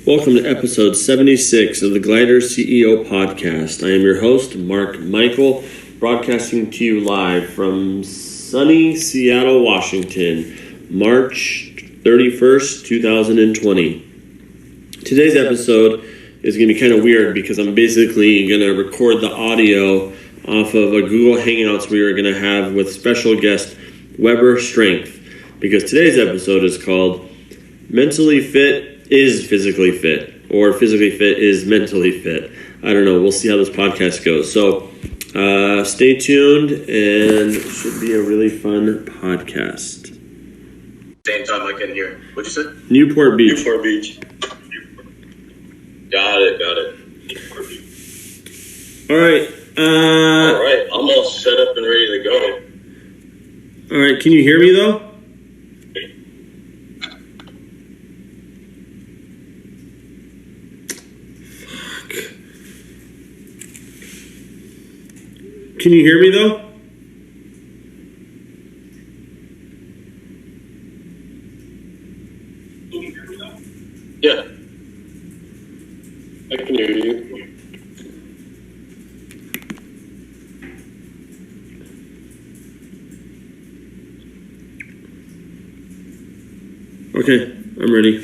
Welcome to episode 76 of the Glider CEO podcast. I am your host, Mark Michael, broadcasting to you live from sunny Seattle, Washington, March 31st, 2020. Today's episode is going to be kind of weird because I'm basically going to record the audio off of a Google Hangouts we are going to have with special guest WeberStrength, because today's episode is called Mentally Fit is Physically Fit, or Physically Fit is Mentally Fit. I don't know. We'll see how this podcast goes. So stay tuned, and it should be a really fun podcast. Same time I can hear. What'd you say? Newport Beach. Newport Beach. Got it. Newport Beach. All right. All right. I'm all set up and ready to go. All right. Can you hear me, though? Can you hear me, though? Yeah. I can hear you. Okay, I'm ready.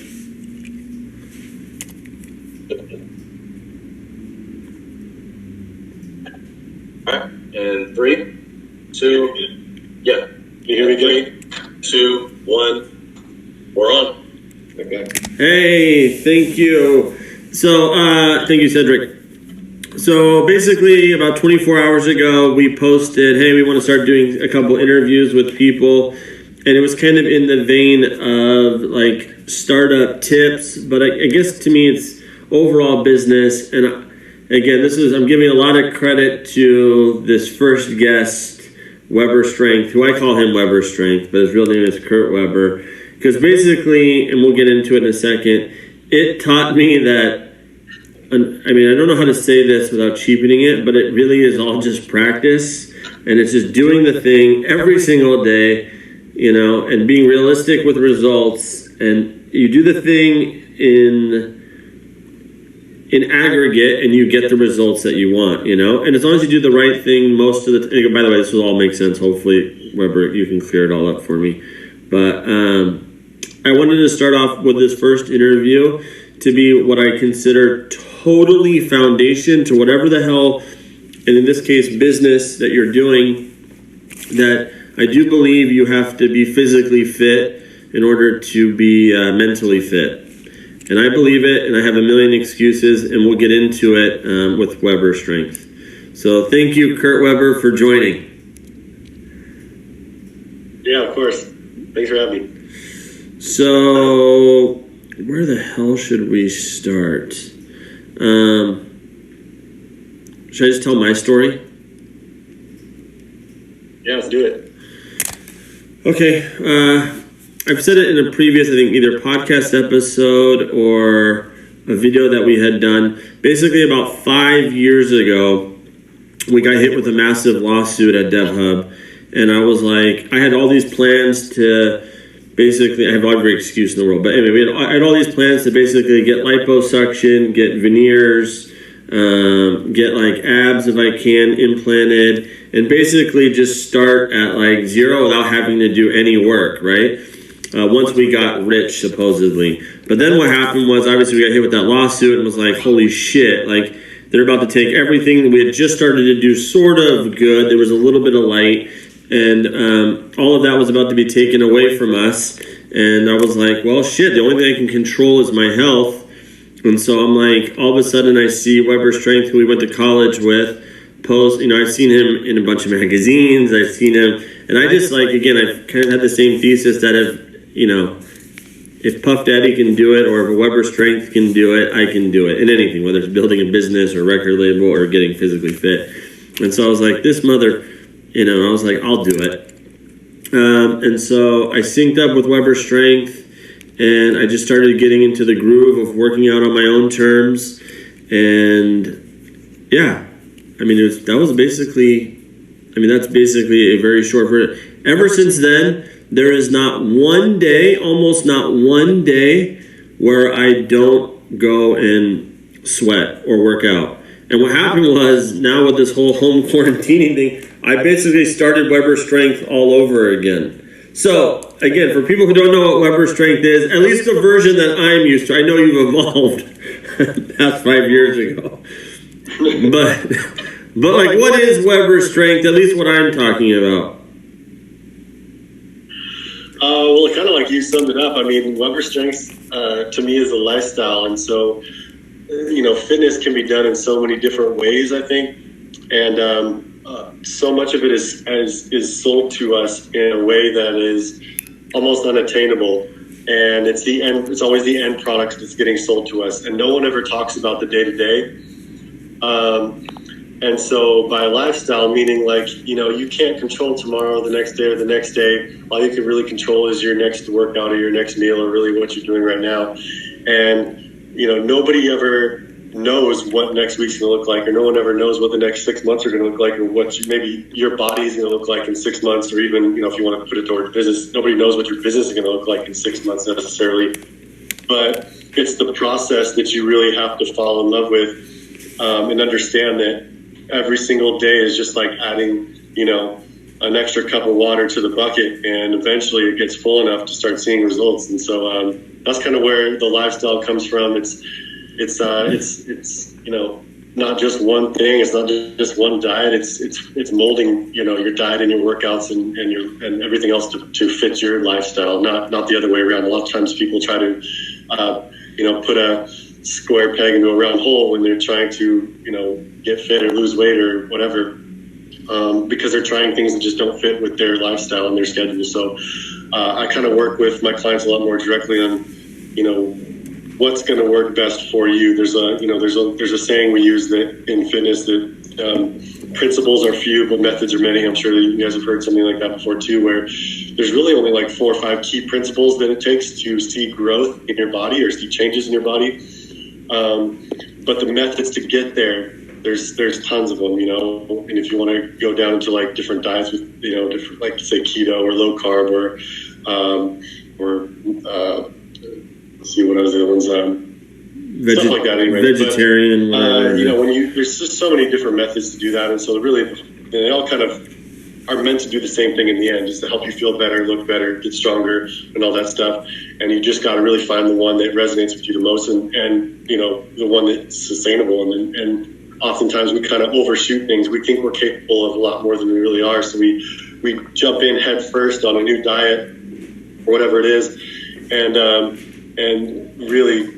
All right. And 3, 2, yeah. Can you hear me, Jimmy? 3, 2, 1. We're on. Okay. Hey, thank you. So, thank you, Cedric. So, basically, about 24 hours ago, we posted, hey, we want to start doing a couple interviews with people. And it was kind of in the vein of, like, startup tips. But I guess, to me, it's overall business. And, again, I'm giving a lot of credit to this first guest, WeberStrength, who I call him WeberStrength, but his real name is Kurt Weber. Because basically, and we'll get into it in a second, it taught me that, I don't know how to say this without cheapening it, but it really is all just practice. And it's just doing the thing every single day, and being realistic with results. And you do the thing in aggregate, and you get the results that you want, And as long as you do the right thing most of the time, by the way, this will all make sense. Hopefully, Weber, you can clear it all up for me. But I wanted to start off with this first interview to be what I consider totally foundation to whatever the hell, and in this case, business that you're doing, that I do believe you have to be physically fit in order to be mentally fit. And I believe it, and I have a million excuses, and we'll get into it with WeberStrength. So thank you, Kurt Weber, for joining. Yeah, of course. Thanks for having me. So, where the hell should we start? Should I just tell my story? Yeah, let's do it. Okay. I've said it in a previous, I think, either podcast episode or a video that we had done. Basically, about 5 years ago, we got hit with a massive lawsuit at DevHub. And I was like, I had all these plans to basically, I have every excuse in the world. But anyway, I had all these plans to basically get liposuction, get veneers, get like abs if I can implanted, and basically just start at like zero without having to do any work, right? Once we got rich, supposedly. But then what happened was, obviously, we got hit with that lawsuit and was like, holy shit, like, they're about to take everything we had just started to do sort of good. There was a little bit of light, and all of that was about to be taken away from us. And I was like, well, shit, the only thing I can control is my health. And so I'm like, all of a sudden I see WeberStrength, who we went to college with, post, I've seen him in a bunch of magazines, I've seen him, and I just like, again, I've kind of had the same thesis that if Puff Daddy can do it, or if WeberStrength can do it, I can do it in anything, whether it's building a business or record label or getting physically fit. And so I was like, this mother, I was like, I'll do it. And so I synced up with WeberStrength, and I just started getting into the groove of working out on my own terms. And yeah, that's basically a very short version. Ever since then, there is not one day, almost not one day, where I don't go and sweat or work out. And what happened was, now with this whole home quarantining thing, I basically started WeberStrength all over again. So, again, for people who don't know what WeberStrength is, at least the version that I'm used to, I know you've evolved past 5 years ago. But like, what is WeberStrength, at least what I'm talking about? Well, kind of like you summed it up. I mean, WeberStrength to me is a lifestyle. And so, fitness can be done in so many different ways, I think. And so much of it is sold to us in a way that is almost unattainable. And it's always the end product that's getting sold to us. And no one ever talks about the day-to-day. And so by lifestyle, meaning like, you can't control tomorrow, the next day, or the next day. All you can really control is your next workout or your next meal or really what you're doing right now. And, nobody ever knows what next week's going to look like, or no one ever knows what the next 6 months are going to look like, or what maybe your body is going to look like in 6 months, or even, if you want to put it towards business, nobody knows what your business is going to look like in 6 months necessarily. But it's the process that you really have to fall in love with, and understand that every single day is just like adding, an extra cup of water to the bucket, and eventually it gets full enough to start seeing results. And so that's kind of where the lifestyle comes from. It's not just one thing. It's not just one diet. It's molding, your diet and your workouts and everything else to fit your lifestyle, not the other way around. A lot of times people try to, put a square peg into a round hole when they're trying to, get fit or lose weight or whatever, because they're trying things that just don't fit with their lifestyle and their schedule. So I kind of work with my clients a lot more directly on, what's going to work best for you. There's a saying we use that in fitness that principles are few, but methods are many. I'm sure that you guys have heard something like that before too, where there's really only like 4 or 5 key principles that it takes to see growth in your body or see changes in your body. But the methods to get there, there's tons of them, and if you want to go down into like different diets with, different, like say keto or low carb or let's see what other ones, stuff like that anyway. Vegetarian, but, there's just so many different methods to do that. And so really, they all kind of are meant to do the same thing in the end, just to help you feel better, look better, get stronger, and all that stuff. And you just got to really find the one that resonates with you the most, and the one that's sustainable. And oftentimes we kind of overshoot things. We think we're capable of a lot more than we really are. So we jump in head first on a new diet or whatever it is, and really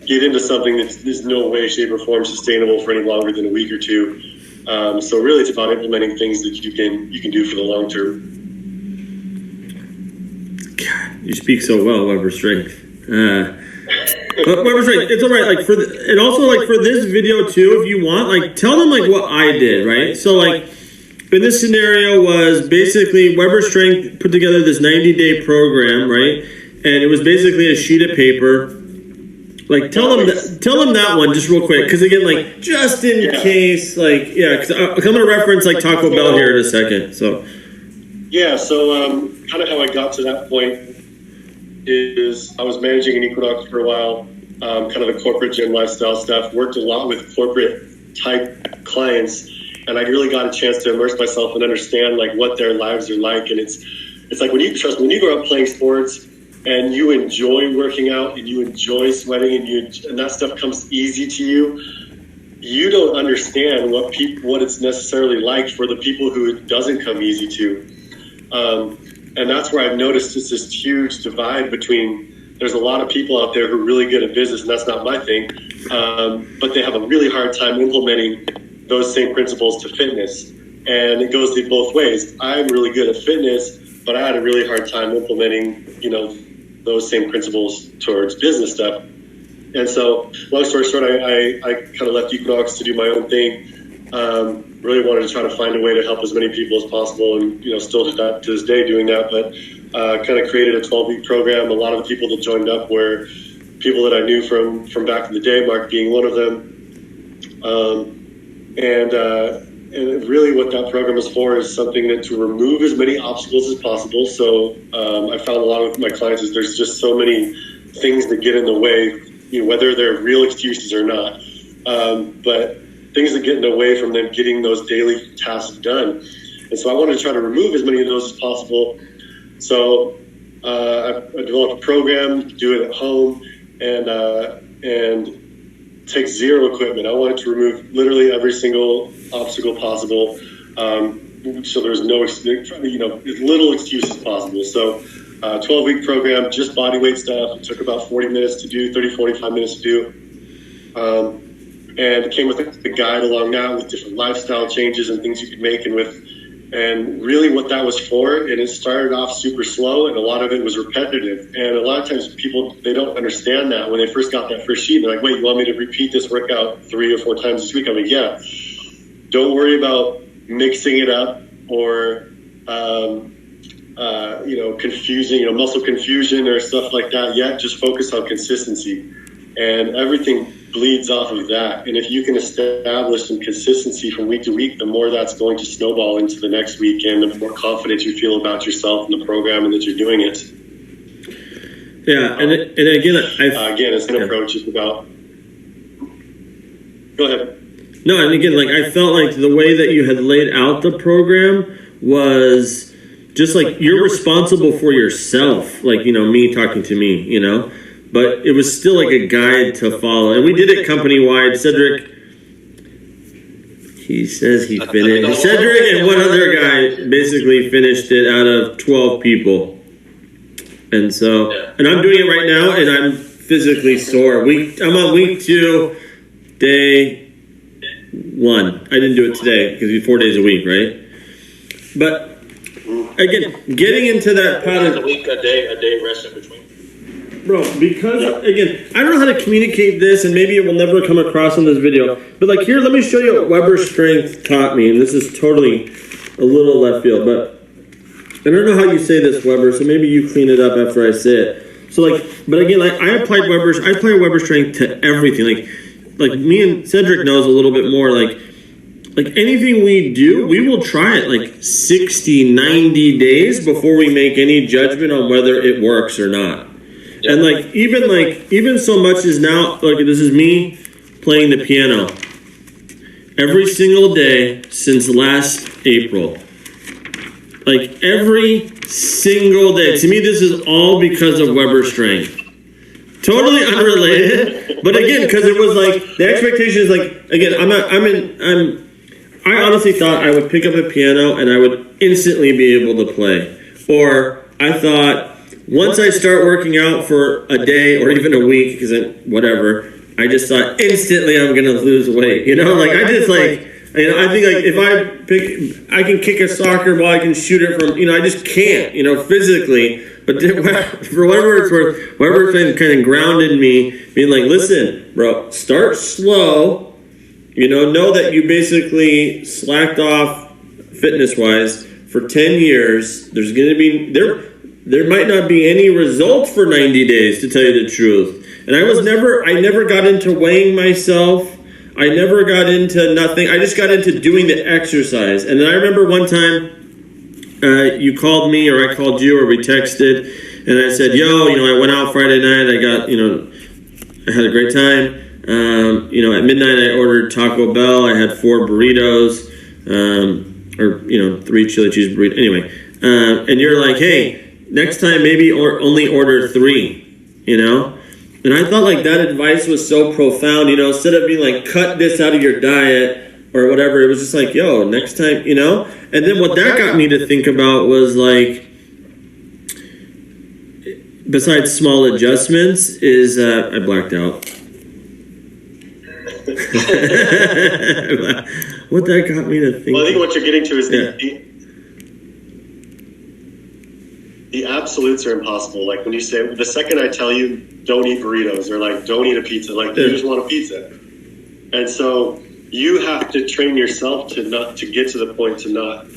get into something that's no way, shape, or form sustainable for any longer than a week or two. So really, it's about implementing things that you can do for the long term. God, you speak so well, WeberStrength. But WeberStrength, it's all right. Like and also like for this video too, if you want, like tell them like what I did, right? So like in this scenario was basically WeberStrength put together this 90-day program, right? And it was basically a sheet of paper. Like tell them that one just real quick, because again, like just in case, like because I'm gonna reference like Taco Bell here in a second. So kind of how I got to that point is I was managing an Equinox for a while, kind of the corporate gym lifestyle stuff. Worked a lot with corporate type clients, and I really got a chance to immerse myself and understand like what their lives are like. And it's like when you grow up playing sports and you enjoy working out and you enjoy sweating and that stuff comes easy to you, you don't understand what it's necessarily like for the people who it doesn't come easy to. And that's where I've noticed this huge divide between, there's a lot of people out there who are really good at business, and that's not my thing, but they have a really hard time implementing those same principles to fitness. And it goes both ways. I'm really good at fitness, but I had a really hard time implementing, those same principles towards business stuff. And so, long story short, I kind of left Equinox to do my own thing. Really wanted to try to find a way to help as many people as possible, and still to this day doing that. But kind of created a 12-week program. A lot of the people that joined up were people that I knew from back in the day, Mark being one of them. And really what that program is for is something that to remove as many obstacles as possible. So I found a lot of my clients is there's just so many things that get in the way whether they're real excuses or not. But things are getting away from them getting those daily tasks done. And so I wanted to try to remove as many of those as possible. So I developed a program, do it at home, and take zero equipment. I wanted to remove literally every single obstacle possible. So there's no, as little excuses possible. So 12-week program, just body weight stuff. It took about 40 minutes to do, 30, 45 minutes to do. And it came with a guide along that with different lifestyle changes and things you could make and really what that was for. And it started off super slow, and a lot of it was repetitive. And a lot of times people, they don't understand that when they first got that first sheet. They're like, wait, you want me to repeat this workout 3 or 4 times this week? I'm like, yeah. Don't worry about mixing it up or, confusing, muscle confusion or stuff like that yet. Just focus on consistency. And everything bleeds off of that. And if you can establish some consistency from week to week, the more that's going to snowball into the next week, and the more confident you feel about yourself and the program and that you're doing it. Yeah, and again, again, it's an approach. It's about. Go ahead. No, and again, I felt like the way that you had laid out the program was just you're responsible for yourself. Me talking to me, But it was still a guide to follow. And we did it company-wide. Cedric, he says he finished. Cedric and one other guy basically finished it out of 12 people. And so, and I'm doing it right now, and I'm physically sore. I'm on week 2, day 1. I didn't do it today because it's 4 days a week, right? But, again, getting into that pattern. A week, a day rest in between. Bro, because, again, I don't know how to communicate this, and maybe it will never come across in this video, but here, let me show you what WeberStrength taught me, and this is totally a little left field, but I don't know how you say this, Weber, so maybe you clean it up after I say it. So, but again, I apply WeberStrength to everything, like me and Cedric knows a little bit more, like anything we do, we will try it 60, 90 days before we make any judgment on whether it works or not. Yeah. And even so much as now, this is me playing the piano every single day since last April. Every single day. To me, this is all because of WeberStrength. Totally unrelated, but again, because it was the expectation is again, I honestly thought I would pick up a piano and I would instantly be able to play, or I thought. Once I start working out for a day or even a week, because whatever, I just thought instantly I'm going to lose weight. I think if I can kick a soccer ball, I can shoot it from, I just can't, physically. But for whatever it's worth, WeberStrength kind of grounded me, being listen, bro, start slow. Know that you basically slacked off fitness-wise for 10 years. There's going to be there might not be any results for 90 days, to tell you the truth. And I never got into weighing myself. I never got into nothing. I just got into doing the exercise. And then I remember one time you called me, or I called you, or we texted, and I said, I went out Friday night. I had a great time. At midnight I ordered Taco Bell. I had 4 burritos, 3 chili cheese burritos. Anyway, and you're like, hey, next time, maybe only order 3, And I thought that advice was so profound, instead of being cut this out of your diet or whatever, it was just next time, And then what that got me to think about was besides small adjustments is, I blacked out. What that got me to think. Well, I think what you're getting to is the absolutes are impossible. When you say, the second I tell you, don't eat burritos, or don't eat a pizza, you just want a pizza. And so you have to train yourself to get to the point to not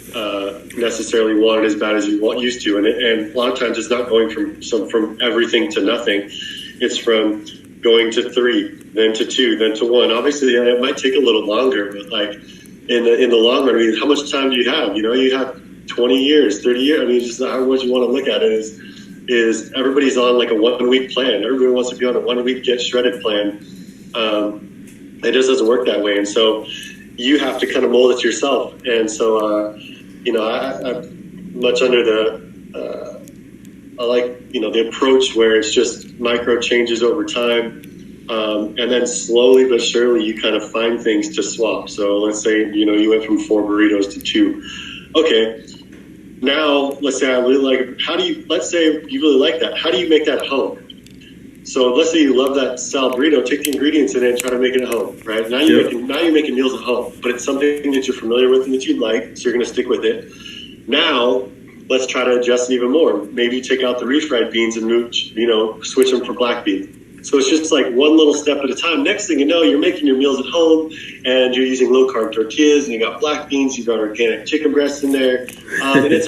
necessarily want it as bad as you used to. And a lot of times it's not going from everything to nothing. It's from going to 3, then to 2, then to 1. Obviously, it might take a little longer, but in the long run, how much time do you have? You have 20 years, 30 years. Just how much you want to look at it is is everybody's on like a 1 week plan. Everybody wants to be on a 1 week get shredded plan. It just doesn't work that way. And so you have to kind of mold it to yourself. And so, I'm much under I like, the approach where it's just micro changes over time. And then slowly but surely you kind of find things to swap. So let's say, you went from 4 burritos to 2. Okay. Now, let's say I really like, let's say you really like that. How do you make that at home? So let's say you love that salad burrito, take the ingredients in it and try to make it at home, right? Now you're making meals at home, but it's something that you're familiar with and that you like, so you're going to stick with it. Now, let's try to adjust it even more. Maybe take out the refried beans and switch them for black beans. So it's just like one little step at a time. Next thing you know, you're making your meals at home and you're using low carb tortillas and you got black beans, you got organic chicken breasts in there. And it's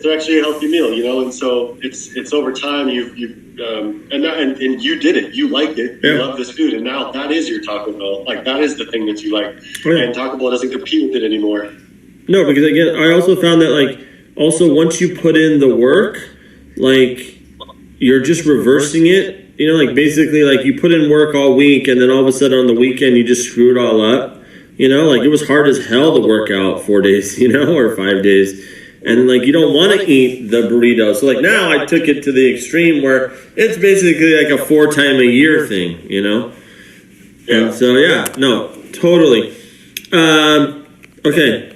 actually a healthy meal, and so it's over time and you did it. You liked it. You love this food. And now that is your Taco Bell. Like that is the thing that you like. And Taco Bell doesn't compete with it anymore. No, because again, I also found that also once you put in the work, you're just reversing it. Basically you put in work all week and then all of a sudden on the weekend you just screw it all up. It was hard as hell to work out 4 days, or 5 days. And you don't want to eat the burrito. So now I took it to the extreme where it's basically like a 4 time a year thing, Yeah. And so, totally. Okay.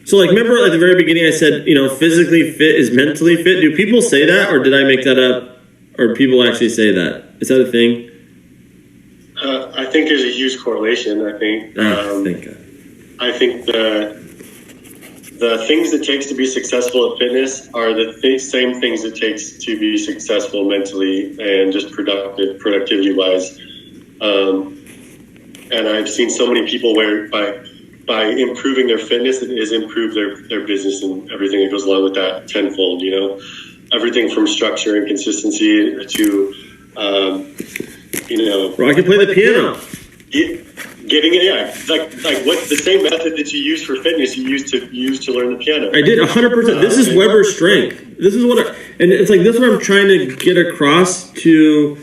So remember at the very beginning I said, physically fit is mentally fit. Do people say that or did I make that up? Or people actually say that? Is that a thing? I think there's a huge correlation. I think. I think the things it takes to be successful at fitness are the same things it takes to be successful mentally and just productivity wise. And I've seen so many people where by improving their fitness, it has improved their business and everything that goes along with that tenfold. Everything from structure and consistency to, Well, I can play the piano. Getting it, like what's the same method that you use for fitness you use to learn the piano? I did 100%. This is WeberStrength. This is and it's this is what I'm trying to get across to.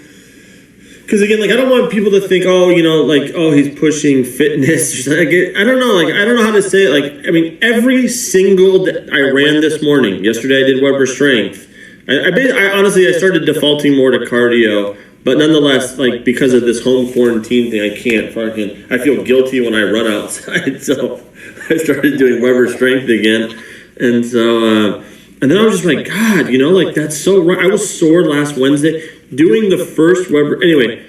Because again, I don't want people to think, he's pushing fitness. I don't know, I don't know how to say it. Every single day I ran this morning. Yesterday I did WeberStrength. I honestly started defaulting more to cardio, but nonetheless, because of this home quarantine thing, I feel guilty when I run outside. So I started doing WeberStrength again, and so and then I was just God, that's so right. I was sore last Wednesday doing the first Weber. Anyway,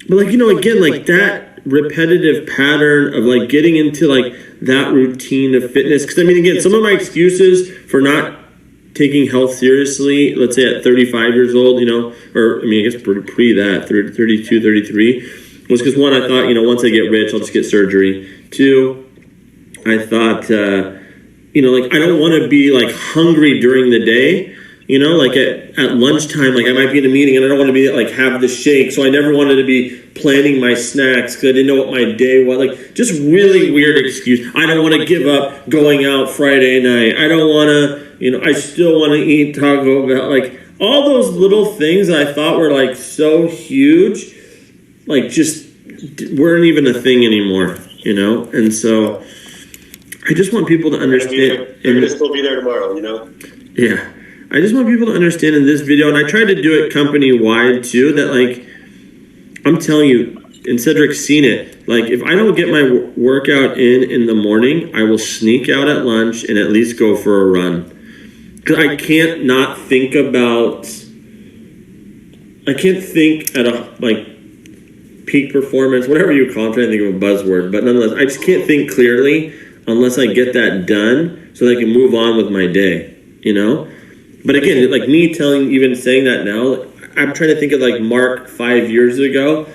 but again, that repetitive pattern of getting into that routine of fitness. Because again, some of my excuses for not taking health seriously, let's say at 35 years old, or I guess pre that, 32, 33, was because one, I thought, once I get rich, I'll just get surgery. 2, I thought, I don't want to be hungry during the day, at lunchtime, I might be in a meeting and I don't want to be have the shake. So I never wanted to be planning my snacks because I didn't know what my day was. Just really weird excuse. I don't want to give up going out Friday night. I don't want to, I still want to eat Taco Bell. All those little things I thought were so huge, just weren't even a thing anymore, And so I just want people to understand. They're going to still be there tomorrow, Yeah. I just want people to understand in this video, and I tried to do it company-wide too, that I'm telling you, and Cedric's seen it, if I don't get my workout in the morning, I will sneak out at lunch and at least go for a run. Because I can't not think about, I can't think at a, peak performance, whatever you call it, I'm trying to think of a buzzword, but nonetheless, I just can't think clearly unless I get that done so that I can move on with my day, But again, me saying that now, I'm trying to think of Mark 5 years ago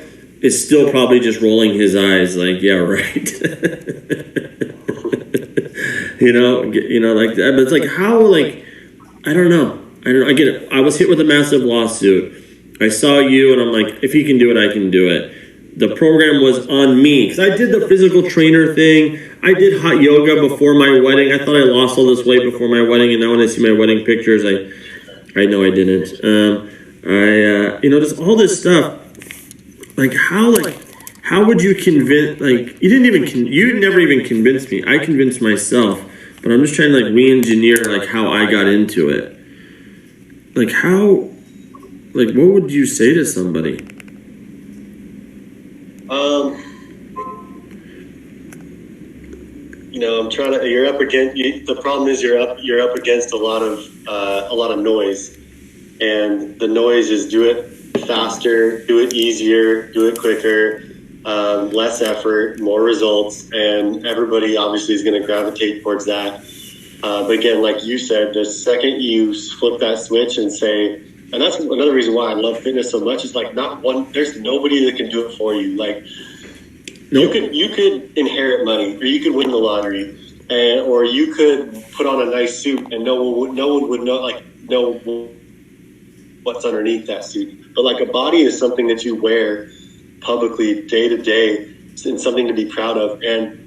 is still probably just rolling his eyes yeah, right. Like that. But it's how, I don't know. Again, I was hit with a massive lawsuit. I saw you and I'm if he can do it, I can do it. The program was on me because I did the physical trainer thing. I did hot yoga before my wedding. I thought I lost all this weight before my wedding, and now when I see my wedding pictures, I know I didn't. Just all this stuff. How would you convince? You didn't even. You never even convinced me. I convinced myself, but I'm just trying to re-engineer how I got into it. What would you say to somebody? I'm trying to. You're up against. The problem is you're up against a lot of noise, and the noise is do it faster, do it easier, do it quicker, less effort, more results, and everybody obviously is going to gravitate towards that. But again, like you said, the second you flip that switch and say, and that's another reason why I love fitness so much, is there's nobody that can do it for you. Nope. You could inherit money, or you could win the lottery, or you could put on a nice suit and no one would know what's underneath that suit. But a body is something that you wear publicly day to day, and something to be proud of. And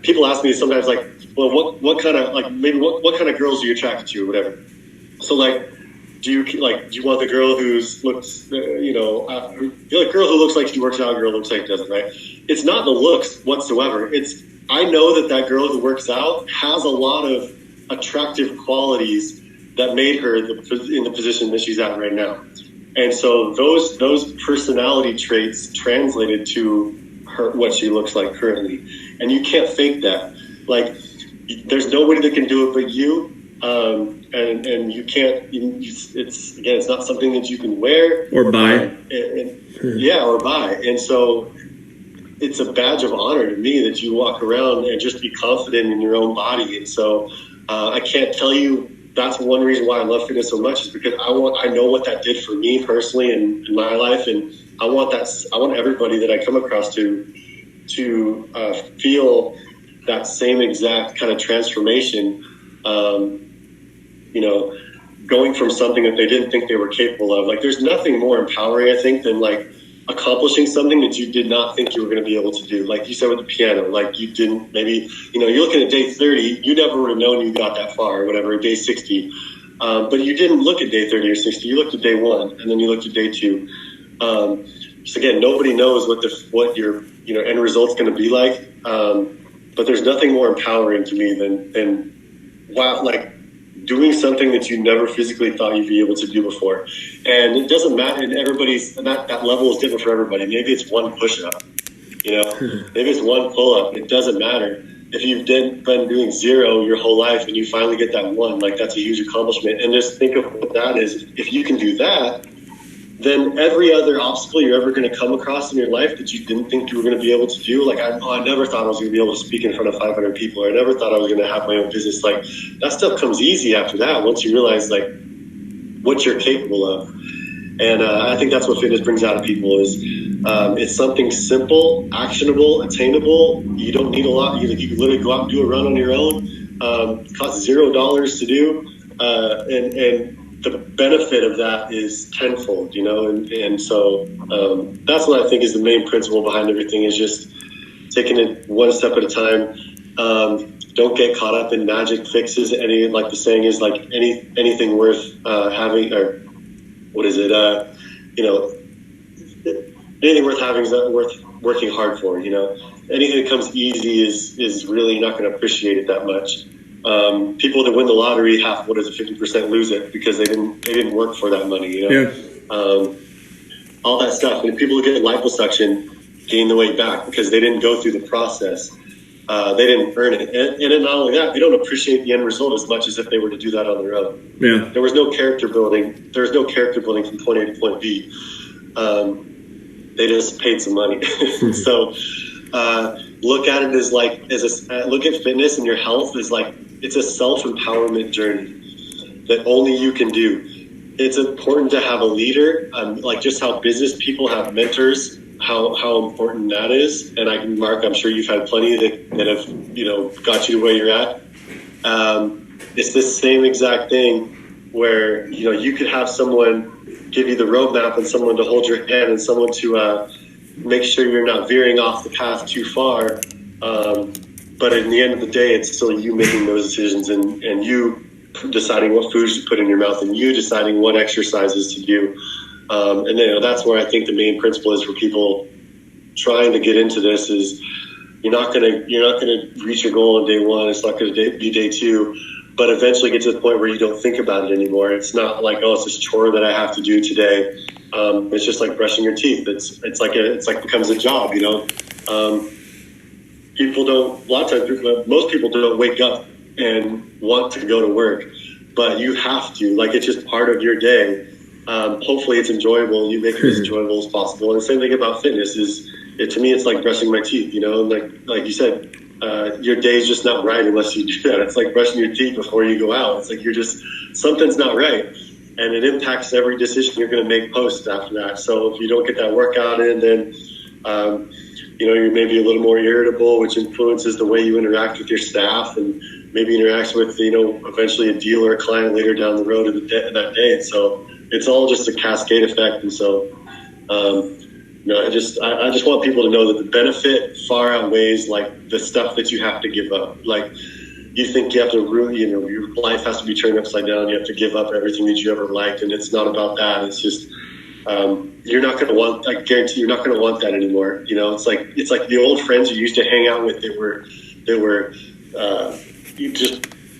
people ask me sometimes well, what kind of girls are you attracted to or whatever? So do you want the girl girl who looks like she works out, girl who looks like she doesn't, right? It's not the looks whatsoever. I know that girl who works out has a lot of attractive qualities that made her in the position that she's at right now. And so those personality traits translated to her, what she looks like currently. And you can't fake that. There's nobody that can do it but you. And you can't, it's not something that you can wear or buy. Or buy. And so it's a badge of honor to me that you walk around and just be confident in your own body. And so I can't tell you, that's one reason why I love fitness so much, is because I know what that did for me personally in my life. And I want everybody that I come across to feel that same exact kind of transformation. Going from something that they didn't think they were capable of. There's nothing more empowering, I think, than accomplishing something that you did not think you were going to be able to do. Like you said with the piano, you didn't, maybe, you're looking at day 30, you never would have known you got that far, or whatever, day 60. But you didn't look at day 30 or 60, you looked at day 1, and then you looked at day 2. So again, nobody knows what your end result's going to be like. But there's nothing more empowering to me than doing something that you never physically thought you'd be able to do before. And it doesn't matter, and everybody's, that level is different for everybody. Maybe it's one push-up, maybe it's one pull-up. It doesn't matter. If you've been doing 0 your whole life and you finally get that 1, that's a huge accomplishment. And just think of what that is. If you can do that, then every other obstacle you're ever going to come across in your life that you didn't think you were going to be able to do, I never thought I was going to be able to speak in front of 500 people, or I never thought I was going to have my own business. That stuff comes easy after that, once you realize what you're capable of. And I think that's what fitness brings out of people is it's something simple, actionable, attainable. You don't need a lot. You can literally go out and do a run on your own. It costs $0 to do, and the benefit of that is tenfold, and so that's what I think is the main principle behind everything, is just taking it one step at a time. Don't get caught up in magic fixes. The saying is, anything worth having, or what is it? Anything worth having is not worth working hard for. Anything that comes easy is really not going to appreciate it that much. People that win the lottery, 50% lose it because they didn't work for that money, all that stuff. And people who get liposuction gain the weight back because they didn't go through the process. They didn't earn it. And not only that, they don't appreciate the end result as much as if they were to do that on their own. Yeah. There was no character building. There was no character building from point A to point B. They just paid some money. So, look at it as look at fitness and your health as it's a self-empowerment journey that only you can do. It's important to have a leader, just how business people have mentors, how important that is. And Mark, I'm sure you've had plenty that have, got you to where you're at. It's the same exact thing where, you could have someone give you the roadmap and someone to hold your hand and someone to, make sure you're not veering off the path too far. But in the end of the day, it's still you making those decisions and you deciding what foods to put in your mouth and you deciding what exercises to do. And then that's where I think the main principle is for people trying to get into this is you're not gonna reach your goal on day one. It's not gonna be day two, but eventually get to the point where you don't think about it anymore. It's not like, oh, it's this chore that I have to do today. It's just like brushing your teeth. It's like becomes a job, you know. People don't. A lot of times, most people don't wake up and want to go to work, but you have to. Like, it's just part of your day. Hopefully, it's enjoyable. You make it as enjoyable as possible. And the same thing about fitness is, to me, it's like brushing my teeth. You know, like you said, your day's just not right unless you do that. It's like brushing your teeth before you go out. It's like something's not right, and it impacts every decision you're going to make post after that. So if you don't get that workout in, then you're maybe a little more irritable, which influences the way you interact with your staff and maybe interacts with, eventually a deal or a client later down the road of that day. And so it's all just a cascade effect. And so, I just want people to know that the benefit far outweighs like the stuff that you have to give up. Like, you think you have to ruin, your life has to be turned upside down. You have to give up everything that you ever liked. And it's not about that. It's just, you're not going to want, I guarantee you're not going to want that anymore. It's like the old friends you used to hang out with that were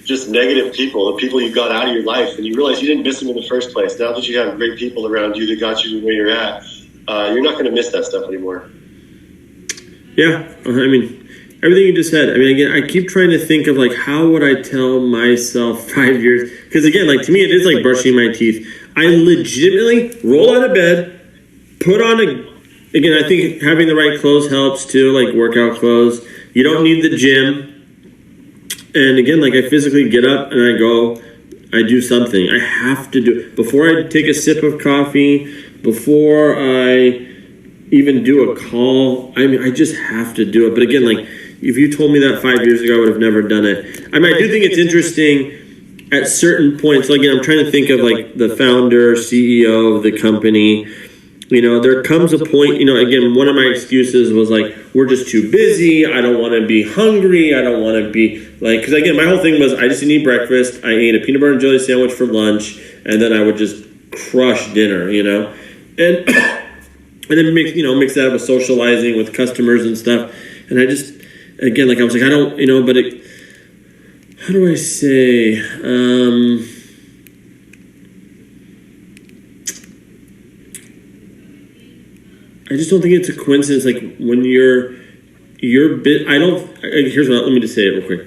just negative people, the people you got out of your life, and you realize you didn't miss them in the first place. Now that you have great people around you that got you where you're at, you're not going to miss that stuff anymore. Yeah. Everything you just said. Again, I keep trying to think of like, how would I tell myself 5 years? Because again, like to me, it is like brushing my teeth. I legitimately roll out of bed, put on again, I think having the right clothes helps too, like workout clothes. You don't need the gym. And again, like I physically get up and I do something. I have to do it. Before I take a sip of coffee, before I even do a call, I just have to do it. But again, like if you told me that 5 years ago, I would have never done it. I do think it's interesting at certain points. So again, I'm trying to think of like the founder, CEO of the company. There comes a point, again, one of my excuses was like, we're just too busy. I don't want to be hungry. I don't want to be like, because again, my whole thing was I just didn't eat breakfast. I ate a peanut butter and jelly sandwich for lunch, and then I would just crush dinner, and then mix that up with socializing with customers and stuff. And I just, again, like I was like, I don't, but how do I say, I just don't think it's a coincidence. Like when you're bit, here's what, let me just say it real quick.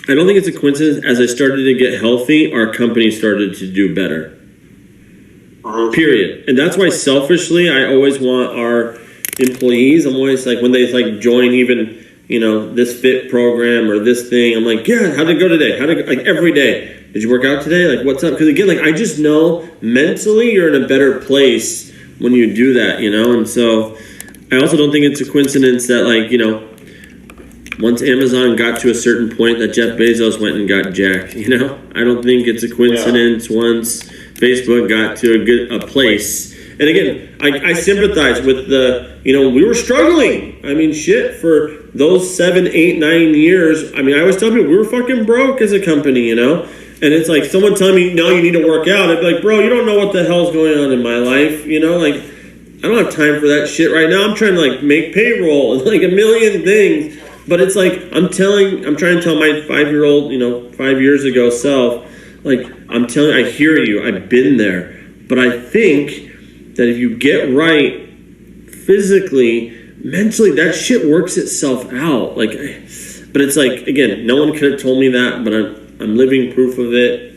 I don't think it's a coincidence. As I started to get healthy, our company started to do better. Period. And that's why selfishly, I always want our employees, I'm always like, when they like join even, this fit program or this thing, I'm like, yeah, how'd it go today? Like every day, did you work out today? Like, what's up? Because again, like I just know mentally you're in a better place when you do that, and so I also don't think it's a coincidence that like, once Amazon got to a certain point that Jeff Bezos went and got jacked, I don't think it's a coincidence once Facebook got to a place. And again, I sympathize with we were struggling. Shit, for those 7, 8, 9 years. I always tell people we were fucking broke as a company, And it's like someone telling me, no, you need to work out. I'd be like, bro, you don't know what the hell's going on in my life. Like, I don't have time for that shit right now. I'm trying to like make payroll and like a million things. But it's like, I'm trying to tell my 5-year-old, 5 years ago self, like, I hear you. I've been there. But I think that if you get right physically, mentally, that shit works itself out. Like, but it's like, again, no one could have told me that, but I'm living proof of it.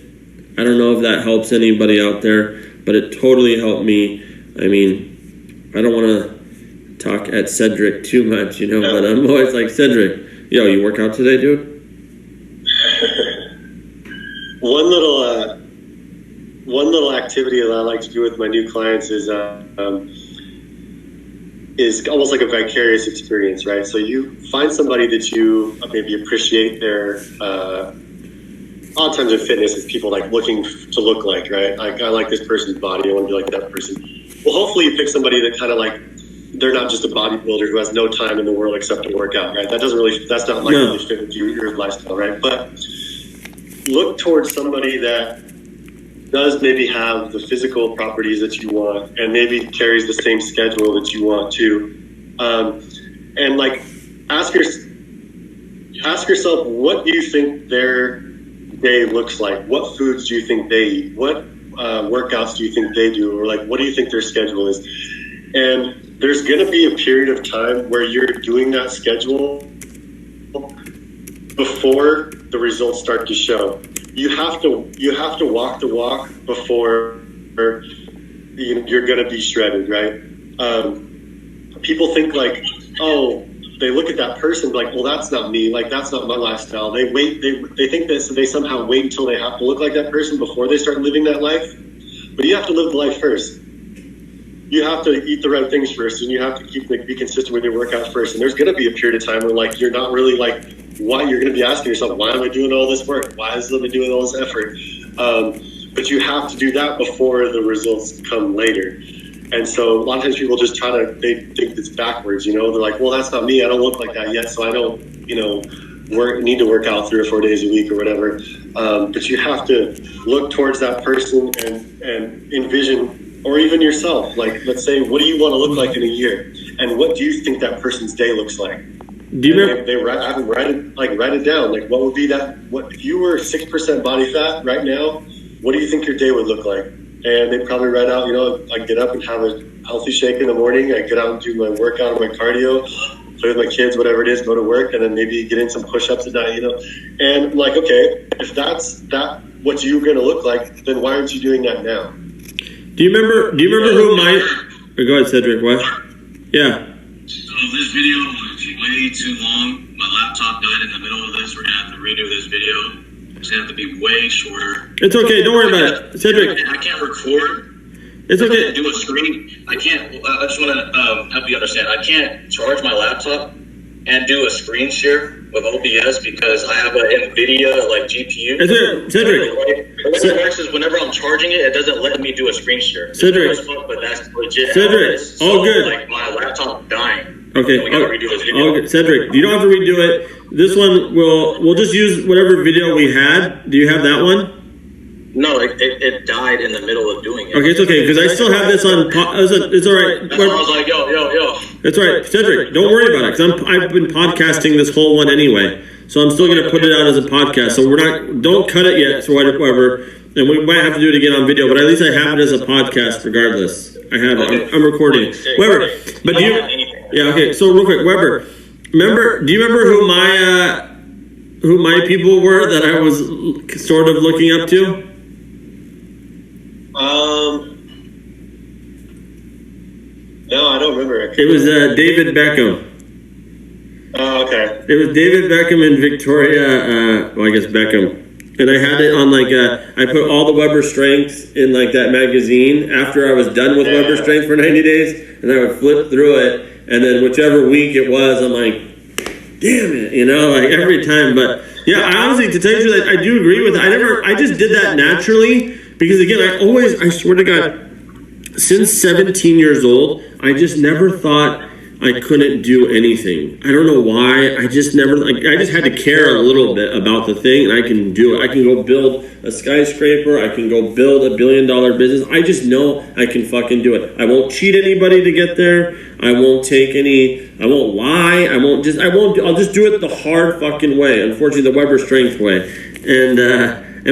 I don't know if that helps anybody out there, but it totally helped me. I don't want to talk at Cedric too much, but I'm always like, Cedric, yo, you work out today, dude? One little activity that I like to do with my new clients is almost like a vicarious experience, right? So you find somebody that you maybe appreciate their, a lot of times in fitness, it's people like looking to look like, right? Like, I like this person's body. I want to be like that person. Well, hopefully you pick somebody that kind of like, they're not just a bodybuilder who has no time in the world except to work out, right? That's not like really fit with your lifestyle, right? But look towards somebody that does maybe have the physical properties that you want and maybe carries the same schedule that you want to. And like, ask yourself, what do you think their day looks like? What foods do you think they eat? What workouts do you think they do? Or like, what do you think their schedule is? And there's going to be a period of time where you're doing that schedule before the results start to show. You have to walk the walk before you're going to be shredded, right? People think like, oh, they look at that person like, well, that's not me. Like, that's not my lifestyle. They think that they somehow wait until they have to look like that person before they start living that life. But you have to live the life first. You have to eat the right things first, and you have to be consistent with your workouts first. And there's going to be a period of time where like you're not really like, why you're going to be asking yourself, why am I doing all this work? Why is I doing all this effort? But you have to do that before the results come later. And so a lot of times people just they think it's backwards, you know, they're like, well, that's not me. I don't look like that yet. So I don't, need to work out 3 or 4 days a week or whatever. But you have to look towards that person and envision, or even yourself, like, let's say, what do you want to look like in a year? And what do you think that person's day looks like? Do you remember? Write it down. Like, what would be that? What if you were 6% body fat right now? What do you think your day would look like? And they probably write out, I get up and have a healthy shake in the morning. I get out and do my workout or my cardio, play with my kids, whatever it is, go to work, and then maybe get in some push-ups at night, And I'm like, okay, if that's what you're going to look like, then why aren't you doing that now? Do you remember who my... Go ahead, Cedric. What? Yeah. So this video was way too long. My laptop died in the middle of this. We're going to have to redo this video. It's going to have to be way shorter. It's okay. Don't worry about it. Cedric. I can't record. It's okay. Do a screen. I can't. I just want to help you understand. I can't charge my laptop and do a screen share with OBS because I have an NVIDIA GPU. Cedric. What it works is whenever I'm charging it, it doesn't let me do a screen share. Cedric. But that's legit. Cedric. All good. Like my laptop dying. Okay. We gotta redo this video. Cedric, you don't have to redo it. This one we'll just use whatever video we had. Do you have that one? No, it died in the middle of doing it. Okay, it's okay, because I still have this on... It's all right. That's why I was like, yo. It's all right. Cedric, don't worry about it, because I've been podcasting this whole one anyway. So I'm still going to put it out as a podcast. So don't cut it yet, so whatever. And we might have to do it again on video, but at least I have it as a podcast regardless. I have it. I'm recording. Weber, but do you... Yeah, okay, so real quick, Weber, do you remember who my people were that I was sort of looking up to? No, I don't remember. It was David Beckham. Oh, okay. It was David Beckham and Victoria, I guess Beckham. And I had it on I put all the WeberStrength in that magazine after I was done with WeberStrength for 90 days, and I would flip through it, and then whichever week it was, I'm like, damn it, every time. But yeah, I honestly, to tell you that, I do agree with it. I just did that naturally, because again, I swear to God, since 17 years old, I just never thought I couldn't do anything. I don't know why. I just never, I just had to care a little bit about the thing, and I can do it. I can go build a skyscraper. I can go build $1 billion business. I just know I can fucking do it. I won't cheat anybody to get there. I won't lie. I'll just do it the hard fucking way. Unfortunately, the WeberStrength way. And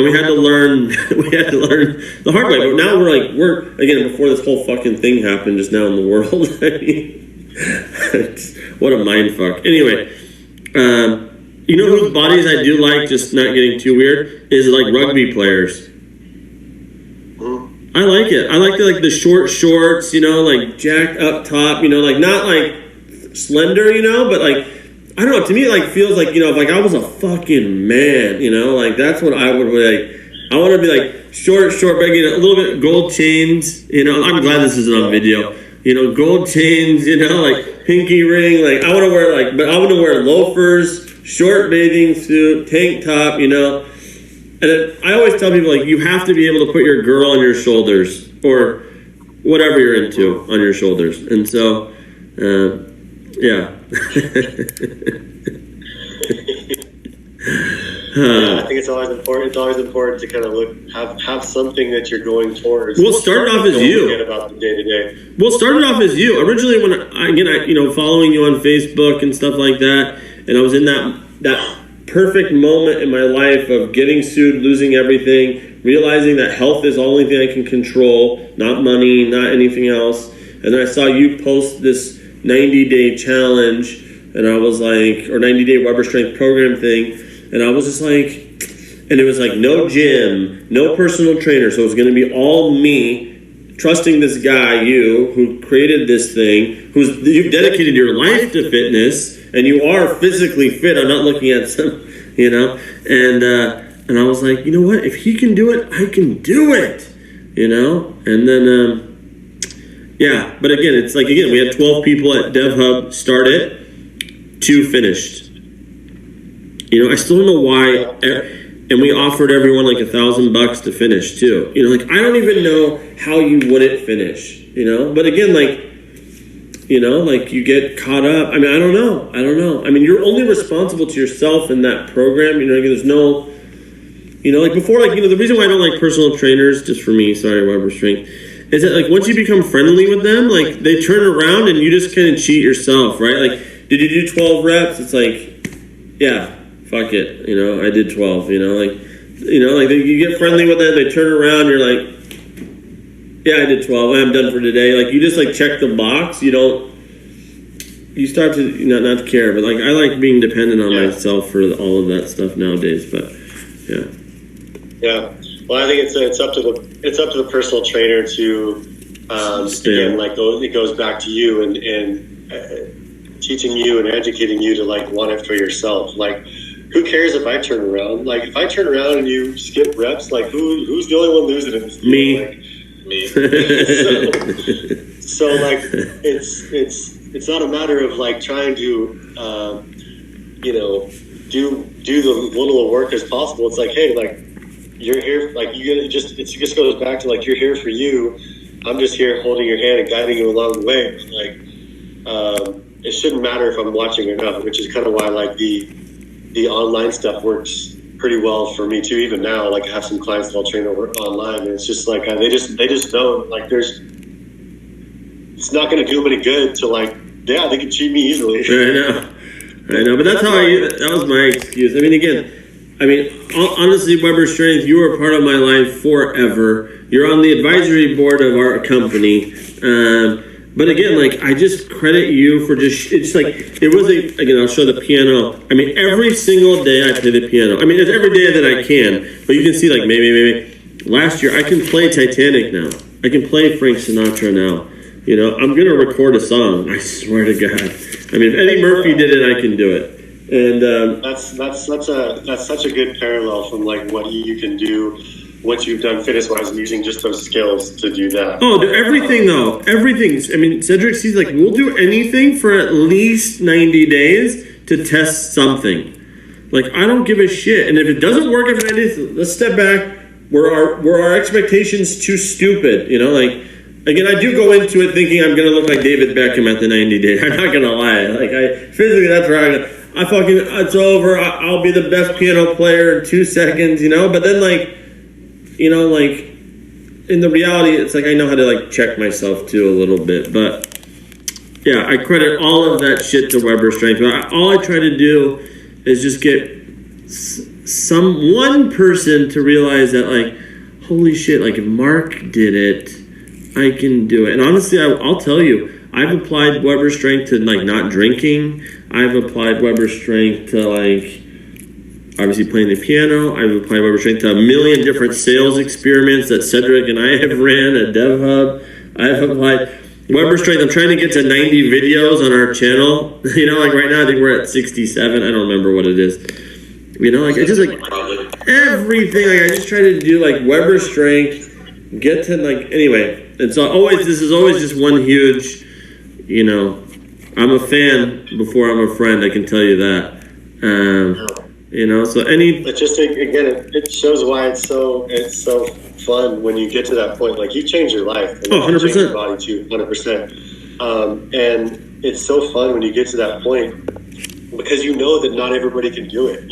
we had to learn the hard way. But now we're again, before this whole fucking thing happened just now in the world. I mean, what a mind fuck. Anyway, whose bodies I do like, just not getting too weird, is rugby players. I like it. I like the short shorts, jacked up top, not slender, but I don't know, to me it feels like I was a fucking man, that's what I would like. I want to be short, but a little bit gold chains, I'm glad this isn't on video. Gold chains, pinky ring. I want to wear but I want to wear loafers, short bathing suit, tank top, And I always tell people you have to be able to put your girl on your shoulders or whatever you're into on your shoulders. And so, yeah. I think it's always important. It's always important to kind of have something that you're going towards. Well, it started off as Don't you. forget about the day to day. Well, it started off as you. Originally, when I following you on Facebook and stuff like that, and I was in that perfect moment in my life of getting sued, losing everything, realizing that health is the only thing I can control, not money, not anything else. And then I saw you post this 90-day challenge, and I was like, or 90-day WeberStrength program thing, and I was just like, and it was like no gym, no personal trainer, so it was going to be all me, trusting this guy, you, who created this thing, you've dedicated your life to fitness, and you are physically fit. I'm not looking at some, and I was like, you know what? If he can do it, I can do it, And then, but again, it's like, we had 12 people at DevHub start it, 2 finished. I still don't know why, and we offered everyone like $1,000 to finish too. I don't even know how you wouldn't finish, But again, you get caught up. I mean, I don't know. I mean, you're only responsible to yourself in that program. There's no, before, the reason why I don't like personal trainers, just for me, sorry, WeberStrength, is that once you become friendly with them, they turn around and you just kind of cheat yourself, right? Did you do 12 reps? It's like, yeah, fuck it. I did 12, you get friendly with them, they turn around, you're like, yeah, I did 12. I'm done for today. You just check the box. You start to not to care, but I like being dependent on myself for all of that stuff nowadays. But yeah. Well, I think it's up to the personal trainer to again, it goes back to you and teaching you and educating you to want it for yourself. Who cares if I turn around? If I turn around and you skip reps, who's the only one losing in this game? Me. so it's not a matter of trying to do the little work as possible. It's hey, you're here, it just goes back to you're here for you. I'm just here holding your hand and guiding you along the way. It shouldn't matter if I'm watching or not, which is kind of why the online stuff works pretty well for me too. Even now, I have some clients that I'll train over online, and it's just they just don't it's not going to do them any good to they can cheat me easily. I know, but that's how that was my excuse. Honestly, WeberStrength, you were part of my life forever. You're on the advisory board of our company. But again, I just credit you for it wasn't, again, I'll show the piano. Every single day I play the piano. It's every day that I can, but you can see maybe last year I can play Titanic now. I can play Frank Sinatra now. I'm going to record a song. I swear to God. If Eddie Murphy did it, I can do it. And that's such a good parallel from what you can do once you've done fitness-wise and using just those skills to do that. Oh, everything though. Everything. Cedric sees we'll do anything for at least 90 days to test something. I don't give a shit. And if it doesn't work after 90 days, let's step back. Were our expectations too stupid? Again, I do go into it thinking I'm going to look like David Beckham at the 90 days. I'm not going to lie. Physically, that's where it's over. I'll be the best piano player in 2 seconds, But then, in the reality, it's I know how to check myself too a little bit. But yeah, I credit all of that shit to WeberStrength. All I try to do is just get one person to realize that holy shit, if Mark did it, I can do it. And honestly, I'll tell you, I've applied WeberStrength to not drinking. I've applied WeberStrength to obviously playing the piano. I've applied WeberStrength to a million different sales experiments that Cedric and I have ran at DevHub. I've applied WeberStrength. I'm trying to get to 90 videos on our channel. Right now I think we're at 67. I don't remember what it is. It's just everything. I just try to do WeberStrength, get to anyway. And so this is always just one huge, I'm a fan before I'm a friend. I can tell you that. So it shows why it's so fun when you get to that point. You change your life. And 100%. You change your body too, 100%. And it's so fun when you get to that point because that not everybody can do it.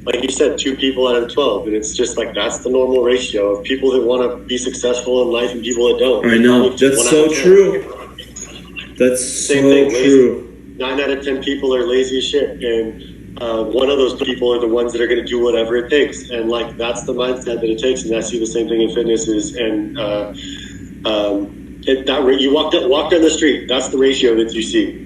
like you said, 2 people out of 12, and it's just like that's the normal ratio of people that want to be successful in life and people that don't. I know, that's so true. That's Same so thing, true. 9 out of 10 people are lazy as shit, and one of those people are the ones that are going to do whatever it takes, and like that's the mindset that it takes. And I see the same thing in fitness is, and you walk down the street, that's the ratio that you see.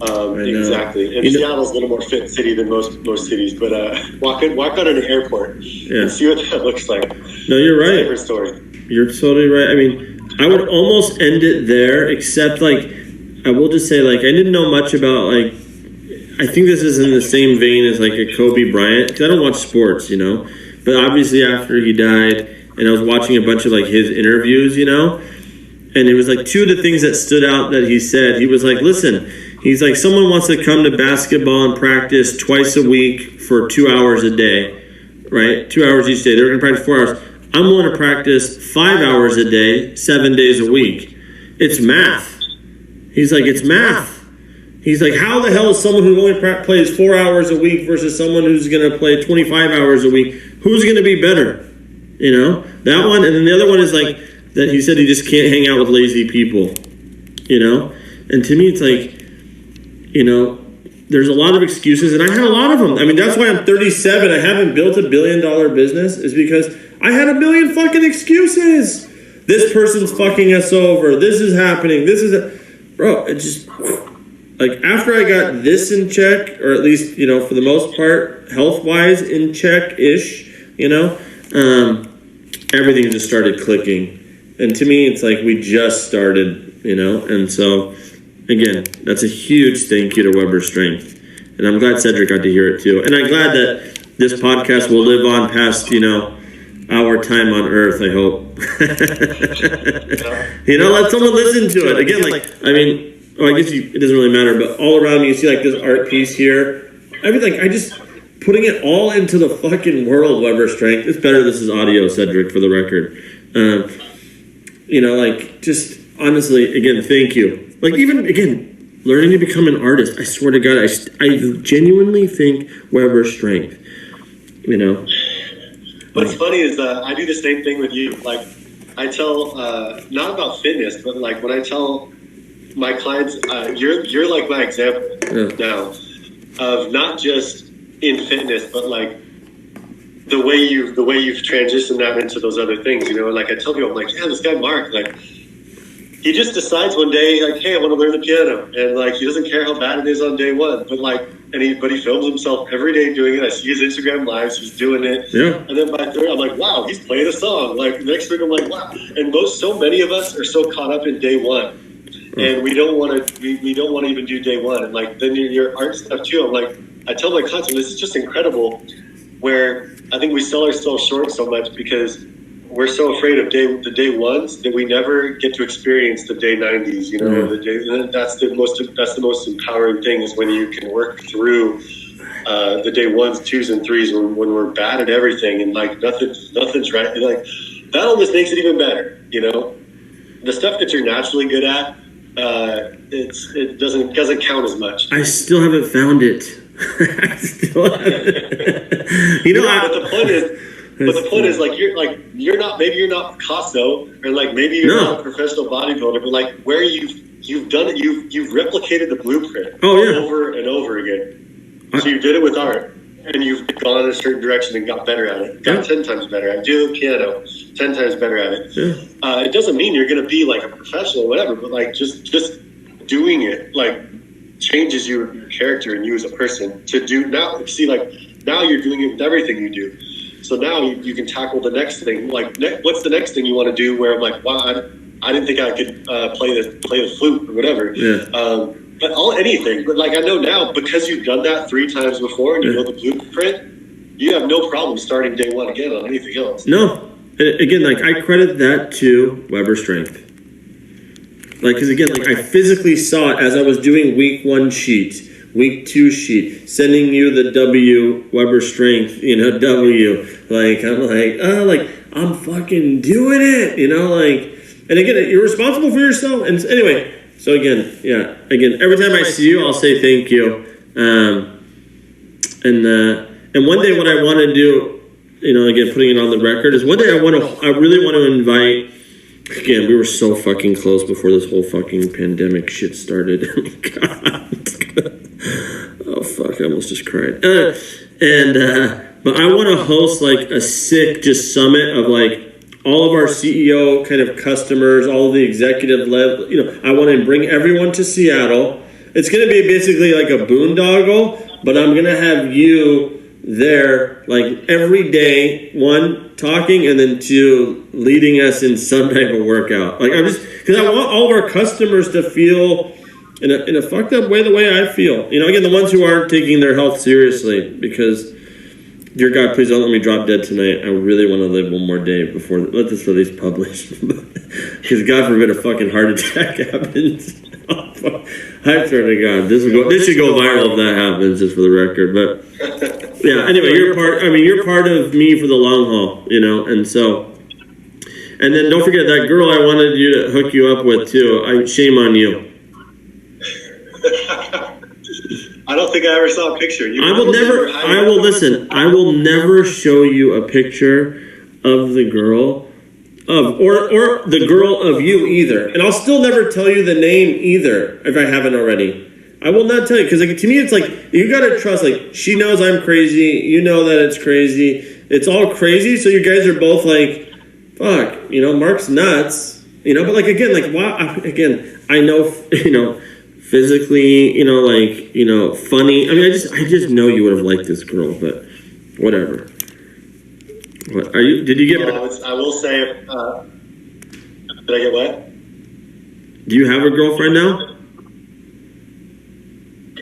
Exactly. And Seattle's a little more fit city than most cities, but walk out in an airport and see what that looks like. No, you're right. Different story. You're totally right. I mean, I would almost end it there, except like I will just say, like, I didn't know much about, like, I think this is in the same vein as like a Kobe Bryant, because I don't watch sports, you know, but obviously after he died, and I was watching a bunch of like his interviews, you know, and it was like 2 of the things that stood out that he said. He was like, listen, he's like, someone wants to come to basketball and practice twice a week for 2 hours a day, right? 2 hours each day. They're going to practice 4 hours. I'm going to practice 5 hours a day, 7 days a week. It's math. He's like, it's math. He's like, how the hell is someone who only plays 4 hours a week versus someone who's going to play 25 hours a week? Who's going to be better? You know, that one. And then the other one is like that he said he just can't hang out with lazy people, you know? And to me, it's like, you know, there's a lot of excuses, and I had a lot of them. I mean, that's why I'm 37. I haven't built $1 billion business, is because I had a million fucking excuses. This person's fucking us over. This is happening. Bro, it just, like, after I got this in check, or at least, you know, for the most part, health-wise in check-ish, you know, everything just started clicking. And to me, it's like we just started, you know, and so, again, that's a huge thank you to WeberStrength. And I'm glad Cedric got to hear it too. And I'm glad that this podcast will live on past, you know, our time on Earth, I hope. You know, let someone listen to it. Again, like, I mean, I guess it doesn't really matter, but all around me, you see like this art piece here. Everything, I just, putting it all into the fucking world, WeberStrength. It's better this is audio, Cedric, for the record. You know, like, just honestly, again, thank you. Like, even, again, learning to become an artist, I swear to God, I genuinely think WeberStrength, you know. What's funny is I do the same thing with you. Like, I tell, not about fitness, but like when I tell my clients, you're like my example now of not just in fitness, but like the way you've transitioned that into those other things, you know. Like I tell people, I'm like, yeah, this guy Mark, like, he just decides one day, like, hey, I want to learn the piano, and like he doesn't care how bad it is on day one, but like, but he films himself every day doing it. I see his Instagram lives, he's doing it, and then by third, I'm like, wow, he's playing a song. Like next week, I'm like, wow. And so many of us are so caught up in day one, and we don't want to even do day one. And like then your art stuff too. I'm like, I tell my clients, this is just incredible. Where I think we sell ourselves short so much because we're so afraid of the day ones that we never get to experience the day 90s. You know, that's the most empowering thing, is when you can work through the day 1s, 2s, and 3s when we're bad at everything and like nothing's right. And, like, that almost makes it even better. You know, the stuff that you're naturally good at, it doesn't count as much. I still haven't found it. I still haven't. You know, but the point is, like, you're not Picasso, or like maybe you're not a professional bodybuilder, but like where you've done it, you've replicated the blueprint over and over again. So you did it with art, and you've gone in a certain direction and got better at it. Got 10 times better at it. Do the piano, 10 times better at it. It doesn't mean you're going to be like a professional or whatever, but like just doing it like changes your character and you as a person. To do now, see, like now you're doing it with everything you do. So now you can tackle the next thing. Like, what's the next thing you want to do? Where I'm like, wow, I didn't think I could play the flute or whatever. But anything. But like I know now, because you've done that 3 times before and you know the blueprint, you have no problem starting day one again on anything else. No, again, like I credit that to WeberStrength. Like, because again, like I physically saw it as I was doing week 1 sheet. Week 2 sheet, sending you the W, WeberStrength, you know, W. Like, I'm like, I'm fucking doing it, you know, like, and again, you're responsible for yourself. And anyway, so again, every time I see you, I'll say thank you. And And one day what I want to do, again, putting it on the record, is one day I really want to invite, again, we were so fucking close before this whole fucking pandemic shit started. God. Oh, fuck, I almost just cried. But I want to host like a sick just summit of like all of our CEO kind of customers, all of the executive level. I want to bring everyone to Seattle. It's going to be basically like a boondoggle, but I'm going to have you there like every day, one, talking, and then two, leading us in some type of workout. Like because I want all of our customers to feel in a fucked up way the way I feel. Again, the ones who aren't taking their health seriously, because dear God, please don't let me drop dead tonight. I really want to live one more day before let this release published. Because God forbid a fucking heart attack happens. I swear to God, this should go viral if that happens, just for the record. But yeah, anyway, you're part of me for the long haul, and so. And then don't forget that girl I wanted you to hook you up with too. Shame on you. I don't think I ever saw a picture. I will never show you a picture of the girl or the girl of you either. And I'll still never tell you the name either if I haven't already. I will not tell you, because to me it's like you gotta trust. Like, she knows I'm crazy, you know that it's crazy. It's all crazy, so you guys are both like, fuck, Mark's nuts. But like again, like wow, I know physically, funny. I mean, I just know you would have liked this girl, but whatever. What are you? Did you get? I will say, did I get what? Do you have a girlfriend now?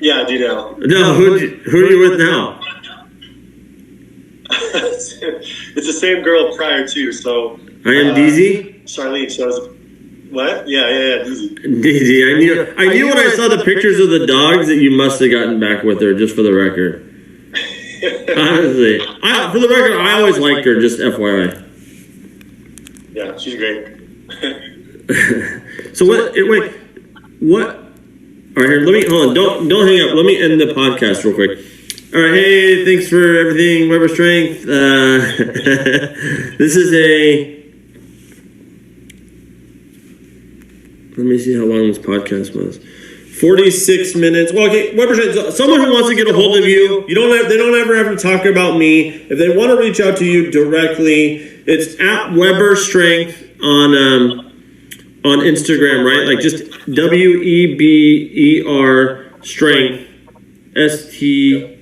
Yeah, I do now. No, who are you with now? It's the same girl prior to. So I am DZ. Charlene. So I was. What? Yeah, DZ. DZ, I knew when I saw the pictures of the dogs that you must have gotten back with her, just for the record. Honestly. For the record, I always liked her, just FYI. Yeah, she's great. So what, wait, what? All right, here, hold on, don't hang up. Let me end the podcast real quick. All right, hey, thanks for everything, WeberStrength. This is let me see how long this podcast was. 46 minutes. Well, okay, WeberStrength, someone who wants to get a hold of you, they don't ever have to talk about me. If they want to reach out to you directly, it's at WeberStrength on Instagram, right? Like just WEBER strength, STRENGTH.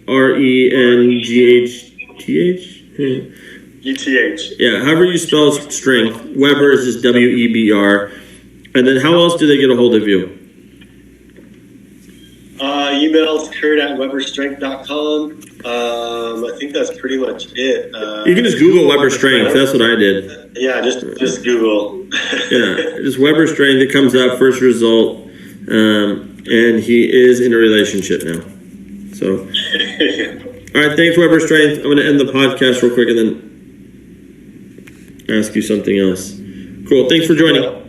Yeah, however you spell strength. Weber is just WEBR. And then how else do they get a hold of you? Email's Kurt at WeberStrength.com. I think that's pretty much it. You can just Google WeberStrength. That's what I did. Yeah, just Google. Yeah, just WeberStrength. It comes up, first result. And he is in a relationship now. So, all right, thanks, WeberStrength. I'm going to end the podcast real quick and then ask you something else. Cool. Thanks for joining.